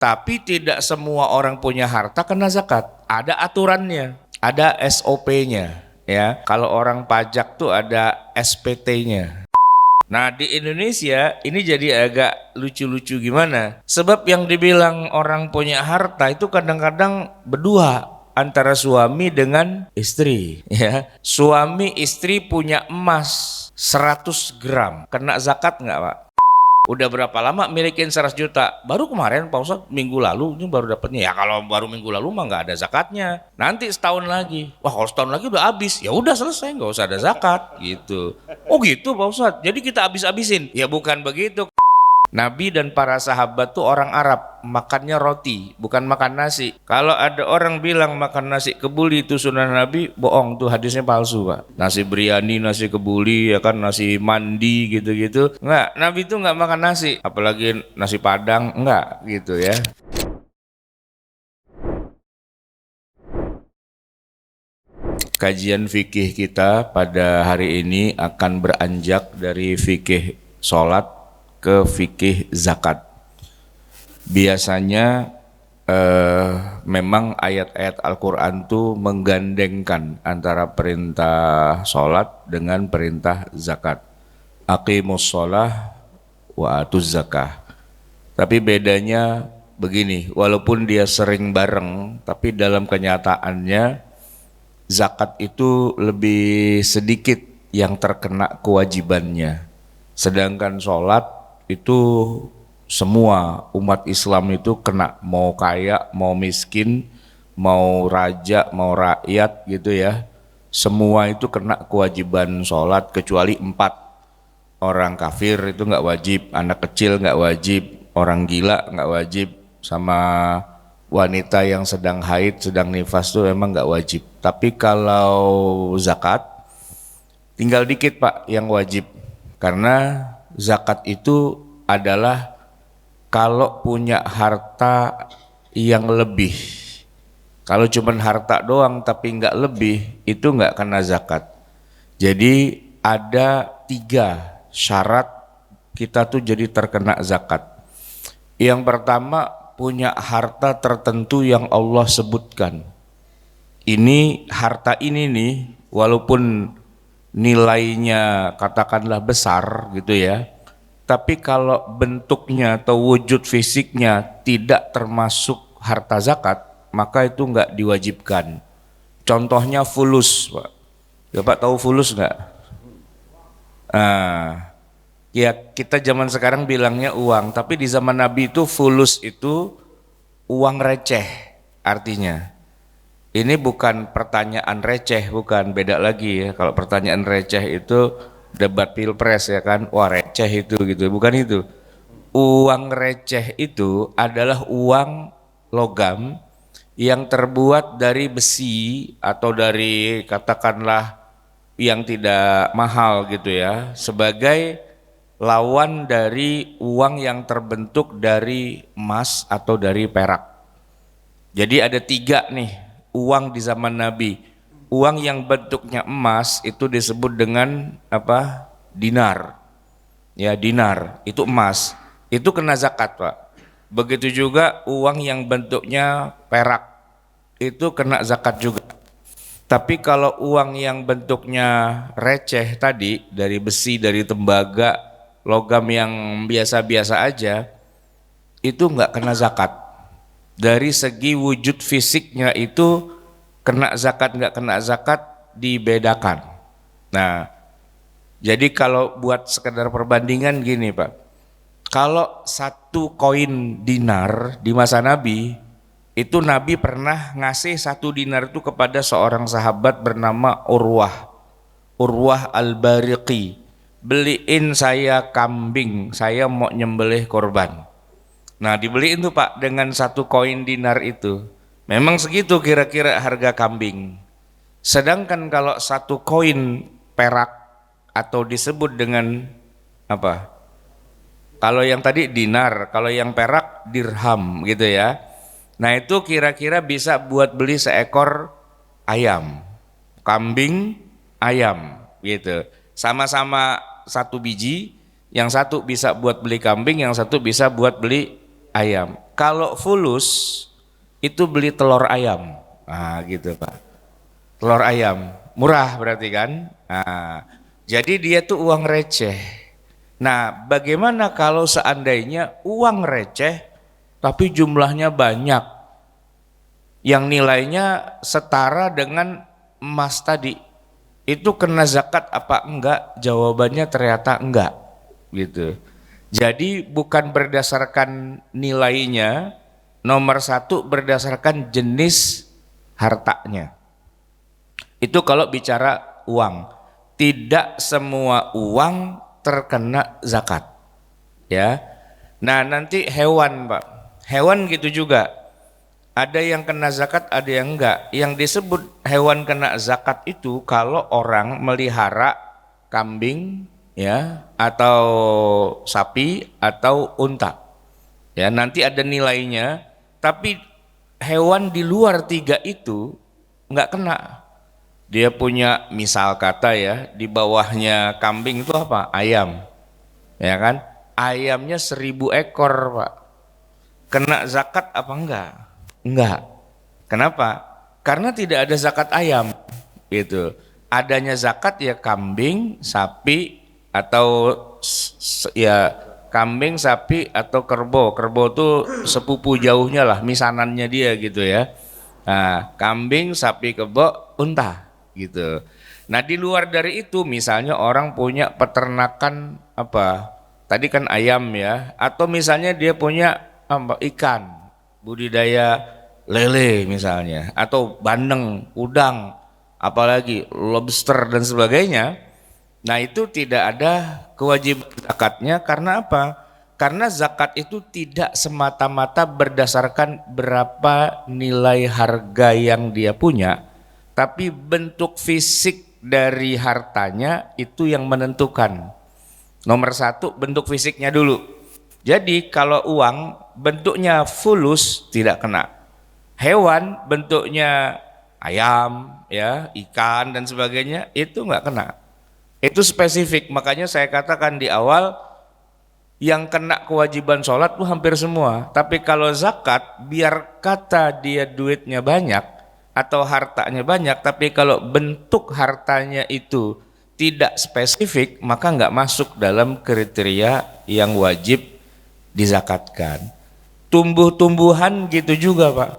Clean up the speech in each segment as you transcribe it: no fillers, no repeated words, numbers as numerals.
Tapi tidak semua orang punya harta kena zakat. Ada aturannya, ada SOP-nya. Ya, kalau orang pajak tuh ada SPT-nya. Nah, di Indonesia ini jadi agak lucu-lucu gimana? Sebab yang dibilang orang punya harta itu kadang-kadang berdua antara suami dengan istri, ya. Suami istri punya emas 100 gram, kena zakat nggak, Pak? Udah berapa lama milikin 100 juta? Baru kemarin Pak Ustadz, minggu lalu ini baru dapatnya. Ya kalau baru minggu lalu mah nggak ada zakatnya. Nanti setahun lagi. Wah kalau setahun lagi udah habis. Ya udah selesai, nggak usah ada zakat gitu. Oh gitu Pak Ustadz. Jadi kita habis-habisin. Ya bukan begitu. Nabi dan para sahabat tuh orang Arab, makannya roti, bukan makan nasi. Kalau ada orang bilang makan nasi kebuli itu sunnah Nabi, bohong, tuh hadisnya palsu, Pak. Nasi biryani, nasi kebuli, ya kan, nasi mandi gitu-gitu. Enggak, Nabi itu enggak makan nasi, apalagi nasi Padang, enggak gitu ya. Kajian fikih kita pada hari ini akan beranjak dari fikih sholat ke fikih zakat. Biasanya memang ayat-ayat Al-Quran itu menggandengkan antara perintah sholat dengan perintah zakat. Aqimus sholah wa atuz zakah. Tapi bedanya begini, walaupun dia sering bareng, tapi dalam kenyataannya zakat itu lebih sedikit yang terkena kewajibannya. Sedangkan sholat itu semua umat Islam itu kena, mau kaya, mau miskin, mau raja, mau rakyat gitu ya. Semua itu kena kewajiban sholat kecuali 4. Orang kafir itu nggak wajib, anak kecil nggak wajib, orang gila nggak wajib, sama wanita yang sedang haid, sedang nifas itu memang nggak wajib. Tapi kalau zakat tinggal dikit Pak yang wajib, karena zakat itu adalah kalau punya harta yang lebih. Kalau cuma harta doang tapi nggak lebih, itu nggak kena zakat. Jadi ada 3 syarat kita tuh jadi terkena zakat. Yang pertama, punya harta tertentu yang Allah sebutkan. Ini harta ini nih, walaupun nilainya katakanlah besar gitu ya, tapi kalau bentuknya atau wujud fisiknya tidak termasuk harta zakat, maka itu enggak diwajibkan. Contohnya fulus, Pak. Ya Pak, tahu fulus enggak? Ya kita zaman sekarang bilangnya uang, tapi di zaman Nabi itu fulus itu uang receh artinya. Ini bukan pertanyaan receh, bukan, beda lagi ya. Kalau pertanyaan receh itu debat pilpres ya kan, wah receh itu gitu, bukan itu. Uang receh itu adalah uang logam yang terbuat dari besi atau dari katakanlah yang tidak mahal gitu ya, sebagai lawan dari uang yang terbentuk dari emas atau dari perak. Jadi ada 3 nih uang di zaman Nabi. Uang yang bentuknya emas itu disebut dengan apa? Dinar. Ya, dinar itu emas. Itu kena zakat, Pak. Begitu juga uang yang bentuknya perak itu kena zakat juga. Tapi kalau uang yang bentuknya receh tadi, dari besi, dari tembaga, logam yang biasa-biasa aja, itu enggak kena zakat. Dari segi wujud fisiknya itu kena zakat nggak kena zakat dibedakan. Nah, jadi kalau buat sekedar perbandingan gini Pak, kalau 1 koin dinar di masa Nabi, itu Nabi pernah ngasih 1 dinar itu kepada seorang sahabat bernama Urwah Al-Bariqi. Beliin saya kambing, saya mau nyembelih korban. Nah dibeliin tuh Pak dengan 1 koin dinar itu. Memang segitu kira-kira harga kambing. Sedangkan kalau 1 koin perak atau disebut dengan apa? Kalau yang tadi dinar, kalau yang perak dirham gitu ya. Nah itu kira-kira bisa buat beli seekor ayam, kambing, ayam gitu. Sama-sama 1 biji, yang 1 bisa buat beli kambing, yang 1 bisa buat beli ayam. Kalau fulus itu beli telur ayam. Nah, gitu Pak. Telur ayam, murah berarti kan? Nah, jadi dia tuh uang receh. Nah, bagaimana kalau seandainya uang receh tapi jumlahnya banyak yang nilainya setara dengan emas tadi? Itu kena zakat apa enggak? Jawabannya ternyata enggak, gitu. Jadi bukan berdasarkan nilainya, nomor satu berdasarkan jenis hartanya. Itu kalau bicara uang. Tidak semua uang terkena zakat, ya. Nah, nanti hewan, Pak. Hewan gitu juga. Ada yang kena zakat, ada yang enggak. Yang disebut hewan kena zakat itu kalau orang melihara kambing, ya, atau sapi atau unta. Ya, nanti ada nilainya, tapi hewan di luar tiga itu enggak kena. Dia punya misal kata ya, di bawahnya kambing itu apa? Ayam, ya kan? Ayamnya 1000 ekor, Pak. Kena zakat apa enggak? Enggak. Kenapa? Karena tidak ada zakat ayam, gitu. Adanya zakat ya kambing, sapi, atau ya kambing, sapi, atau kerbau. Kerbau itu sepupu jauhnya lah, misanannya dia gitu ya. Nah, kambing, sapi, kerbau, unta gitu. Nah, di luar dari itu misalnya orang punya peternakan apa? Tadi kan ayam ya, atau misalnya dia punya ikan, budidaya lele misalnya, atau bandeng, udang, apalagi lobster dan sebagainya. Nah, itu tidak ada kewajiban zakatnya. Karena apa? Karena zakat itu tidak semata-mata berdasarkan berapa nilai harga yang dia punya, tapi bentuk fisik dari hartanya itu yang menentukan. Nomor satu, bentuk fisiknya dulu. Jadi kalau uang bentuknya fulus tidak kena. Hewan bentuknya ayam, ya, ikan dan sebagainya itu nggak kena. Itu spesifik. Makanya saya katakan di awal, yang kena kewajiban sholat tuh hampir semua. Tapi kalau zakat, biar kata dia duitnya banyak atau hartanya banyak, tapi kalau bentuk hartanya itu tidak spesifik, maka nggak masuk dalam kriteria yang wajib dizakatkan. Tumbuh-tumbuhan gitu juga, Pak.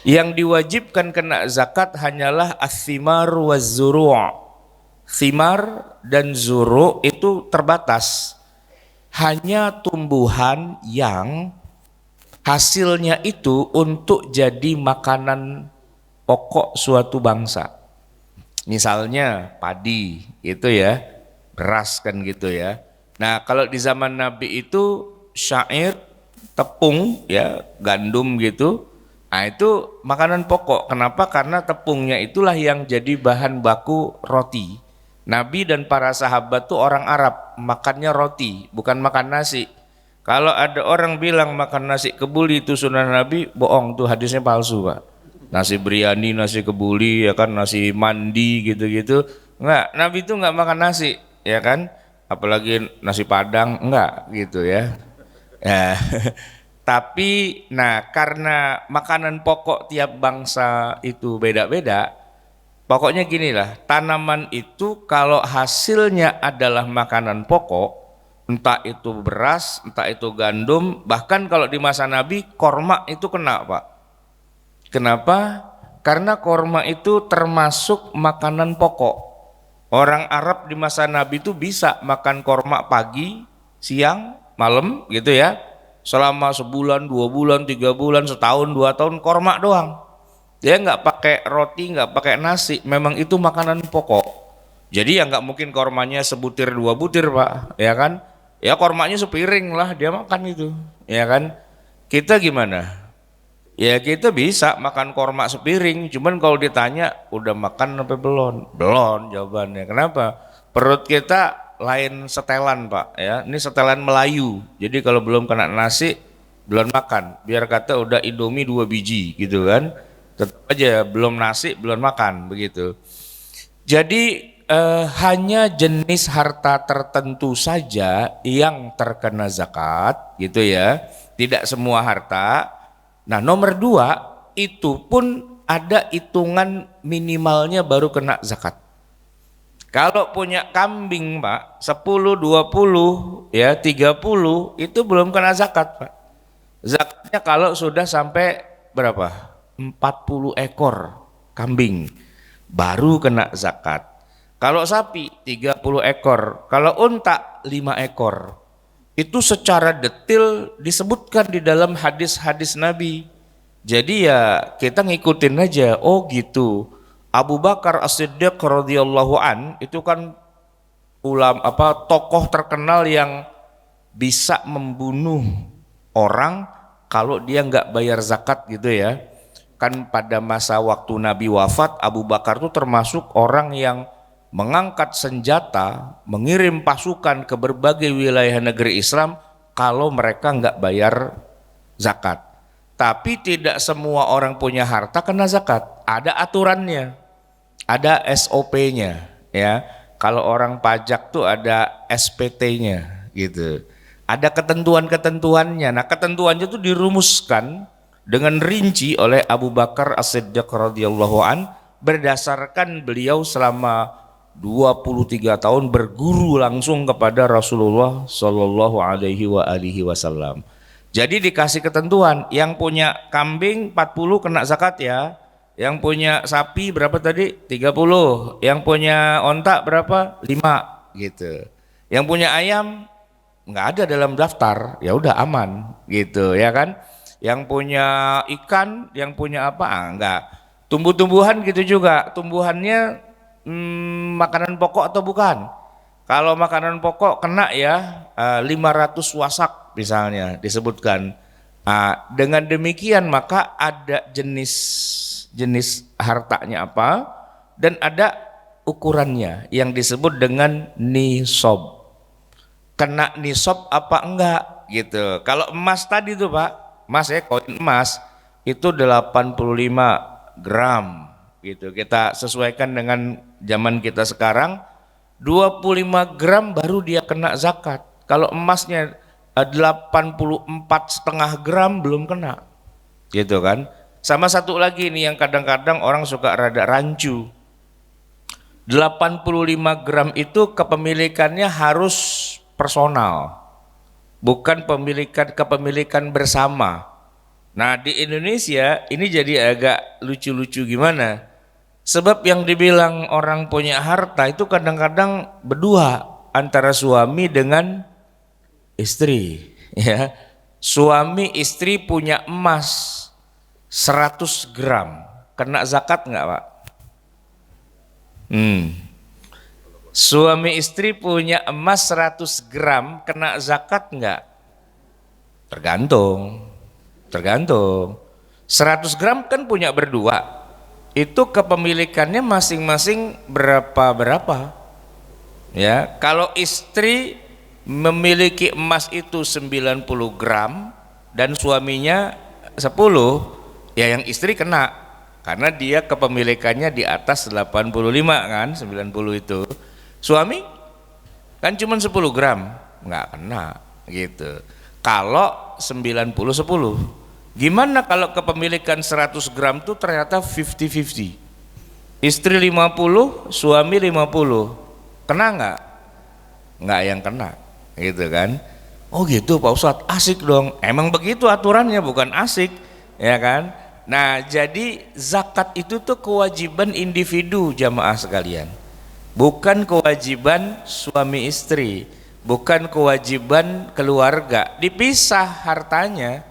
Yang diwajibkan kena zakat hanyalah as-thimar waz-zuru'. Thimar dan zuru' itu terbatas. Hanya tumbuhan yang hasilnya itu untuk jadi makanan pokok suatu bangsa. Misalnya padi itu ya, beras kan gitu ya. Nah, kalau di zaman Nabi itu syair, tepung ya, gandum gitu. Nah, itu makanan pokok. Kenapa? Karena tepungnya itulah yang jadi bahan baku roti. Nabi dan para sahabat tuh orang Arab, makannya roti, bukan makan nasi. Kalau ada orang bilang makan nasi kebuli itu sunnah Nabi, bohong, tuh hadisnya palsu, Pak. Nasi biryani, nasi kebuli, ya kan, nasi mandi gitu-gitu. Enggak, Nabi itu enggak makan nasi, ya kan? Apalagi nasi Padang, enggak gitu ya. Ya. Tapi nah, karena makanan pokok tiap bangsa itu beda-beda, pokoknya gini lah, tanaman itu kalau hasilnya adalah makanan pokok, entah itu beras, entah itu gandum, bahkan kalau di masa Nabi korma itu kena, Pak. Kenapa? Karena korma itu termasuk makanan pokok. Orang Arab di masa Nabi itu bisa makan korma pagi, siang, malam gitu ya. Selama sebulan, 2 bulan, 3 bulan, setahun, 2 tahun korma doang. Dia nggak pakai roti, nggak pakai nasi. Memang itu makanan pokok. Jadi ya nggak mungkin kormanya sebutir 2 butir, Pak, ya kan? Ya kormanya sepiring lah dia makan itu, ya kan? Kita gimana? Ya kita bisa makan korma sepiring, cuman kalau ditanya udah makan apa belum? Belum jawabannya. Kenapa? Perut kita lain setelan, Pak, ya. Ini setelan Melayu. Jadi kalau belum kena nasi belum makan. Biar kata udah Indomie 2 biji gitu kan. Tetap aja belum nasi belum makan begitu. Jadi hanya jenis harta tertentu saja yang terkena zakat, gitu ya. Tidak semua harta. Nah, nomor dua, itu pun ada hitungan minimalnya baru kena zakat. Kalau punya kambing, Pak, 10, 20, ya 30, itu belum kena zakat, Pak. Zakatnya kalau sudah sampai berapa? 40 ekor kambing baru kena zakat. Kalau sapi 30 ekor, kalau unta 5 ekor. Itu secara detail disebutkan di dalam hadis-hadis Nabi. Jadi ya kita ngikutin aja. Oh gitu. Abu Bakar As-Siddiq radhiyallahu an itu kan tokoh terkenal yang bisa membunuh orang kalau dia nggak bayar zakat gitu ya. Kan pada masa waktu Nabi wafat, Abu Bakar itu termasuk orang yang mengangkat senjata, mengirim pasukan ke berbagai wilayah negeri Islam kalau mereka nggak bayar zakat. Tapi tidak semua orang punya harta kena zakat. Ada aturannya, ada SOP-nya ya. Kalau orang pajak tuh ada SPT-nya gitu. Ada ketentuan-ketentuannya. Nah, ketentuannya itu dirumuskan dengan rinci oleh Abu Bakar As-Siddiq radhiyallahu an berdasarkan beliau selama 23 tahun berguru langsung kepada Rasulullah Shallallahu Alaihi Wasallam. Jadi dikasih ketentuan, yang punya kambing 40 kena zakat ya, yang punya sapi berapa tadi? 30, yang punya onta berapa? 5 gitu. Yang punya ayam nggak ada dalam daftar, ya udah aman gitu ya kan. Yang punya ikan, yang punya apa? Enggak. Tumbuh-tumbuhan gitu juga, tumbuhannya makanan pokok atau bukan? Kalau makanan pokok kena ya 500 wasak misalnya disebutkan. Dengan demikian maka ada jenis hartanya apa dan ada ukurannya yang disebut dengan nisab. Kena nisab apa enggak gitu. Kalau emas tadi tuh Pak, emas ya, koin emas itu 85 gram gitu. Kita sesuaikan dengan zaman kita sekarang 25 gram baru dia kena zakat. Kalau emasnya 84,5 gram belum kena gitu kan. Sama satu lagi nih yang kadang-kadang orang suka rada rancu, 85 gram itu kepemilikannya harus personal, bukan kepemilikan bersama. Nah di Indonesia ini jadi agak lucu-lucu gimana? Sebab yang dibilang orang punya harta itu kadang-kadang berdua antara suami dengan istri, ya. Suami istri punya emas 100 gram, kena zakat nggak Pak? Suami istri punya emas 100 gram, kena zakat nggak? Tergantung. 100 gram kan punya berdua. Itu kepemilikannya masing-masing berapa? Ya, kalau istri memiliki emas itu 90 gram dan suaminya 10, ya yang istri kena karena dia kepemilikannya di atas 85 kan, 90 itu. Suami kan cuma 10 gram, nggak kena gitu. Kalau 90-10. Gimana kalau kepemilikan 100 gram itu ternyata 50-50, istri 50, suami 50, kena nggak? Nggak yang kena gitu kan. Oh gitu Pak Ustadz, asik dong. Emang begitu aturannya, bukan asik ya kan. Nah jadi zakat itu tuh kewajiban individu jamaah sekalian, bukan kewajiban suami istri, bukan kewajiban keluarga. Dipisah hartanya.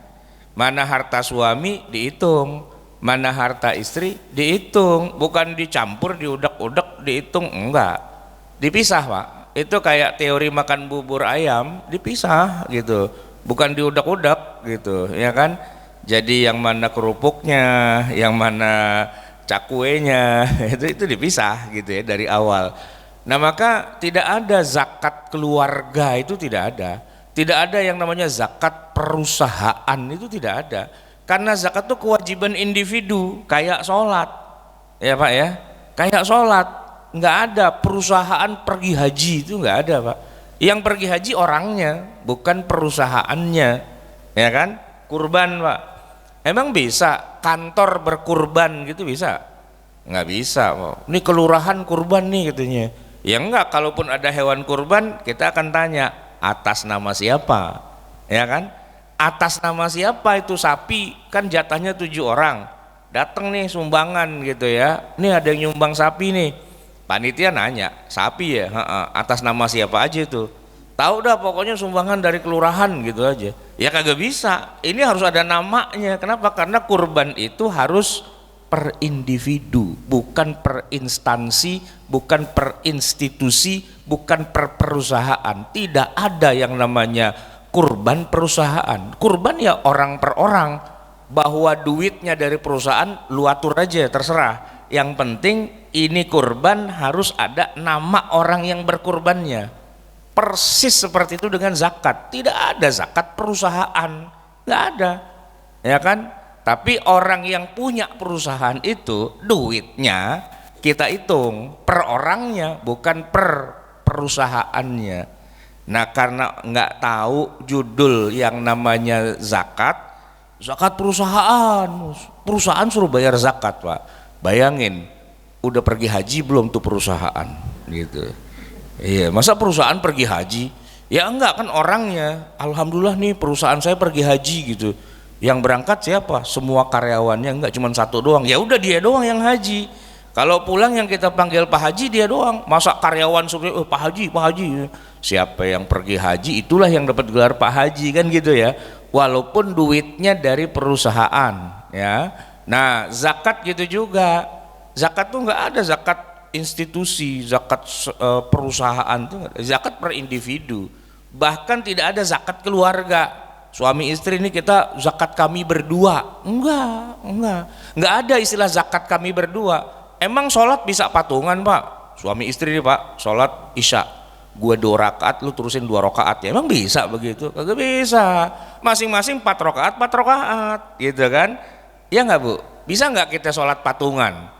Mana harta suami dihitung, mana harta istri dihitung, bukan dicampur, diudak-udak, dihitung, enggak. Dipisah Pak. Itu kayak teori makan bubur ayam, dipisah gitu. Bukan diudak-udak gitu, ya kan? Jadi yang mana kerupuknya, yang mana cakuenya, itu dipisah gitu ya dari awal. Nah maka tidak ada zakat keluarga, itu tidak ada. Tidak ada yang namanya zakat perusahaan, itu tidak ada. Karena zakat itu kewajiban individu, kayak sholat, ya Pak ya, kayak sholat. nggak ada perusahaan pergi haji, itu nggak ada Pak. Yang pergi haji orangnya, bukan perusahaannya, ya kan? Kurban Pak, emang bisa kantor berkurban gitu bisa? Nggak bisa Pak. Ini kelurahan kurban nih katanya. Ya enggak, kalaupun ada hewan kurban kita akan tanya atas nama siapa, ya kan? Atas nama siapa itu sapi, kan jatahnya 7 orang, datang nih sumbangan gitu ya, ini ada yang nyumbang sapi nih, panitia nanya sapi ya, atas nama siapa aja itu, tahu dah pokoknya sumbangan dari kelurahan gitu aja. Ya kagak bisa, ini harus ada namanya. Kenapa? Karena kurban itu harus per individu, bukan per instansi, bukan per institusi, bukan per perusahaan. Tidak ada yang namanya kurban perusahaan. Kurban ya orang per orang, bahwa duitnya dari perusahaan lu atur aja terserah. Yang penting ini kurban harus ada nama orang yang berkurbannya. Persis seperti itu dengan zakat. Tidak ada zakat perusahaan, nggak ada, ya kan? Tapi orang yang punya perusahaan itu duitnya kita hitung per orangnya, bukan per perusahaannya. Nah karena nggak tahu judul yang namanya zakat, zakat perusahaan suruh bayar zakat Pak. Bayangin, udah pergi haji belum tuh perusahaan gitu. Iya, masa perusahaan pergi haji? Ya enggak, kan orangnya. Alhamdulillah nih perusahaan saya pergi haji gitu. Yang berangkat siapa? Semua karyawannya, enggak cuma satu doang. Ya udah dia doang yang haji. Kalau pulang yang kita panggil Pak Haji dia doang. Masa karyawan suruh Pak Haji, Pak Haji. Siapa yang pergi haji itulah yang dapat gelar Pak Haji, kan gitu ya. Walaupun duitnya dari perusahaan, ya. Nah, zakat gitu juga. Zakat tuh enggak ada zakat institusi, zakat perusahaan tuh enggak ada. Zakat per individu. Bahkan tidak ada zakat keluarga. Suami istri ini kita zakat kami berdua, enggak ada istilah zakat kami berdua. Emang sholat bisa patungan Pak? Suami istri nih Pak, sholat isya, gua 2 rakaat, lu terusin 2 rakaat, ya emang bisa begitu? Kagak bisa. Masing-masing 4 rakaat, 4 rakaat, gitu kan? Ya nggak Bu? Bisa nggak kita sholat patungan?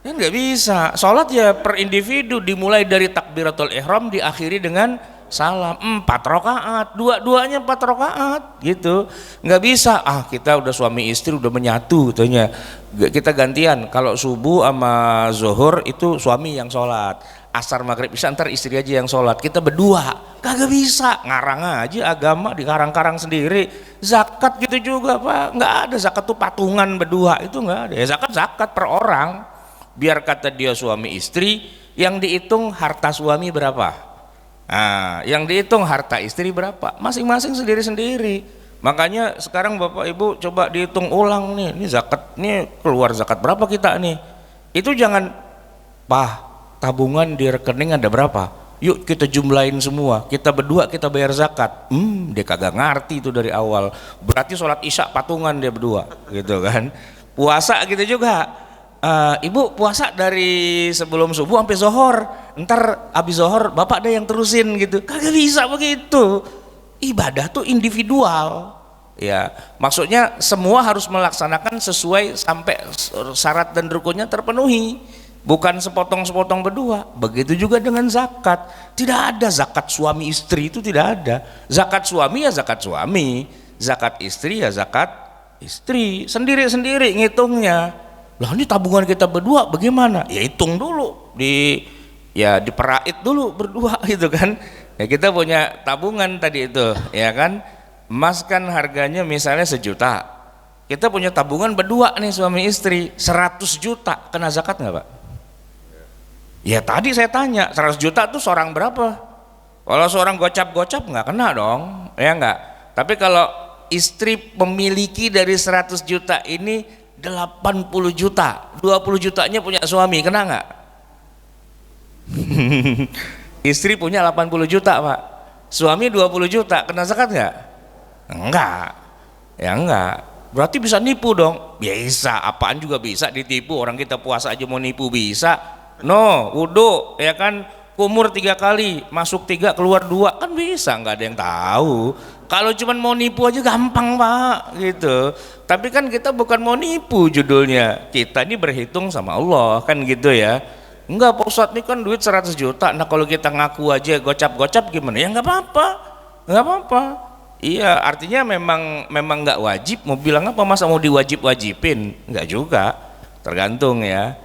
Ya nggak bisa. Sholat ya per individu, dimulai dari takbiratul ihram, diakhiri dengan salam. 4 rakaat, dua-duanya 4 rakaat gitu. Nggak bisa, kita udah suami istri udah menyatu katanya, kita gantian, kalau subuh sama zuhur itu suami yang sholat, asar maghrib isya ntar istri aja yang sholat, kita berdua. Kagak bisa, ngarang aja agama, dikarang-karang sendiri. Zakat gitu juga Pak, nggak ada zakat tuh patungan berdua, itu nggak ada. Ya zakat per orang, biar kata dia suami istri, yang dihitung harta suami berapa. Nah, yang dihitung harta istri berapa, masing-masing sendiri-sendiri. Makanya sekarang Bapak Ibu coba dihitung ulang nih, ini zakat, nih keluar zakat berapa kita nih. Itu jangan, Pak, tabungan di rekening ada berapa? Yuk kita jumlahin semua, kita berdua kita bayar zakat. Dia kagak ngerti itu dari awal. Berarti sholat isya patungan dia berdua, gitu kan. Puasa gitu juga. Ibu puasa dari sebelum subuh sampai zohor, ntar abis zohor bapak ada yang terusin gitu. Kagak bisa begitu. Ibadah tuh individual, ya. Maksudnya semua harus melaksanakan sesuai sampai syarat dan rukunnya terpenuhi, bukan sepotong-sepotong berdua. Begitu juga dengan zakat. Tidak ada zakat suami istri, itu tidak ada. Zakat suami ya zakat suami, zakat istri ya zakat istri. Sendiri-sendiri ngitungnya. Lah ini tabungan kita berdua bagaimana? Ya hitung dulu, diperait dulu berdua gitu kan. Ya kita punya tabungan tadi itu, ya kan. Emas kan harganya misalnya 1 juta. Kita punya tabungan berdua nih suami istri 100 juta, kena zakat nggak Pak? Ya tadi saya tanya 100 juta tuh seorang berapa? Kalau seorang gocap-gocap nggak kena dong, ya nggak. Tapi kalau istri memiliki dari 100 juta ini 80 juta, 20 jutanya punya suami, kena nggak? Istri punya 80 juta Pak, suami 20 juta, kena zakat nggak? Enggak, ya enggak. Berarti bisa nipu dong? Bisa, apaan juga bisa ditipu, orang kita puasa aja mau nipu bisa. No, wudhu, ya kan, kumur 3 kali, masuk 3 keluar 2, kan bisa, nggak ada yang tahu. Kalau cuma mau nipu aja gampang Pak gitu. Tapi kan kita bukan mau nipu judulnya, kita ini berhitung sama Allah kan gitu ya. Enggak Pak Ustadz, ini kan duit 100 juta, nah kalau kita ngaku aja gocap-gocap gimana? Ya nggak apa-apa, nggak apa-apa. Iya, artinya memang nggak wajib, mau bilang apa, masa mau diwajib-wajibin? Nggak juga, tergantung ya.